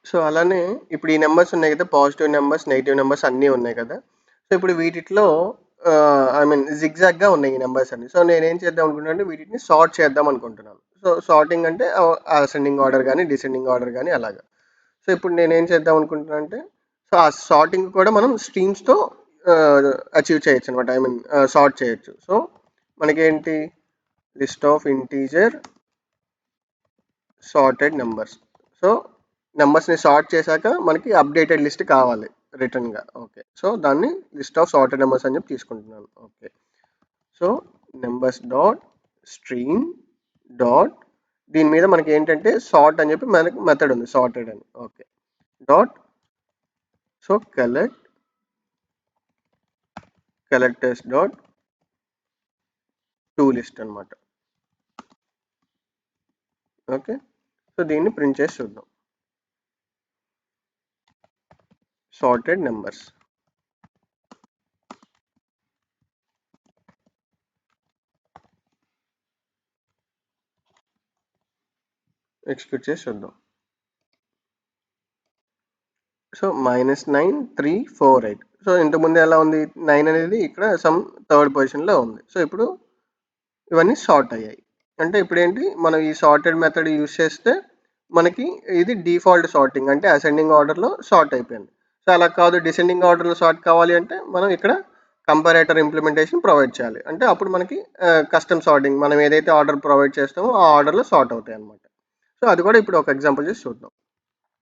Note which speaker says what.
Speaker 1: So అలానే ఇప్పుడు ఈ నెంబర్స్ ఉన్నాయి కదా, పాజిటివ్ నెంబర్స్, నెగిటివ్ నెంబర్స్ అన్నీ ఉన్నాయి కదా. సో ఇప్పుడు వీటిలో ఐ మీన్ జిగ్జాగ్గా ఉన్నాయి ఈ నెంబర్స్ అన్ని. సో నేనేం చేద్దాం అనుకుంటున్నాను, వీటిని సార్ట్ చేద్దాం అనుకుంటున్నాను. సో సార్టింగ్ అంటే అసెండింగ్ ఆర్డర్ కానీ డిసెండింగ్ ఆర్డర్ కానీ అలాగా. సో ఇప్పుడు నేనేం చేద్దాం అనుకుంటున్నాను అంటే, సో ఆ సార్టింగ్ కూడా మనం స్ట్రీమ్స్తో అచీవ్ చేయొచ్చు అనమాట. ఐ మీన్ సార్ట్ చేయొచ్చు. సో మనకేంటి, list of integer sorted numbers. So నెంబర్స్ని సార్ట్ చేశాక మనకి అప్డేటెడ్ లిస్ట్ కావాలి రిటర్న్గా. ఓకే, సో దాన్ని లిస్ట్ ఆఫ్ సార్టెడ్ నెంబర్స్ అని చెప్పి తీసుకుంటున్నాను. Okay, so numbers dot stream dot, దీని మీద మనకి ఏంటంటే సార్ట్ అని చెప్పి మనకి మెథడ్ ఉంది, సార్టెడ్ అని. Okay, dot so collectors dot to list అనమాట. ఓకే, సో దీన్ని ప్రింట్ చేసి చూద్దాం. సార్టెడ్ నెంబర్స్ ఎక్స్క్యూట్ చేసి చూద్దాం. సో -9 3 4 8. సో ఇంతకుముందు ఎలా ఉంది, 9 అనేది ఇక్కడ సమ్ థర్డ్ పొజిషన్లో ఉంది. సో ఇప్పుడు ఇవన్నీ సార్ట్ అయ్యాయి. అంటే ఇప్పుడు ఏంటి, మనం ఈ సార్టెడ్ మెథడ్ యూజ్ చేస్తే మనకి ఇది డిఫాల్ట్ సార్టింగ్, అంటే అసెండింగ్ ఆర్డర్లో సార్ట్ అయిపోయింది. సో అలా కాదు, డిసెండింగ్ ఆర్డర్లో సార్ట్ కావాలి అంటే మనం ఇక్కడ కంపారేటర్ ఇంప్లిమెంటేషన్ ప్రొవైడ్ చేయాలి. అంటే అప్పుడు మనకి కస్టమ్ సార్టింగ్, మనం ఏదైతే ఆర్డర్ ప్రొవైడ్ చేస్తామో ఆ ఆర్డర్లో సార్ట్ అవుతాయి అనమాట. సో అది కూడా ఇప్పుడు ఒక ఎగ్జాంపుల్ చేసి చూద్దాం.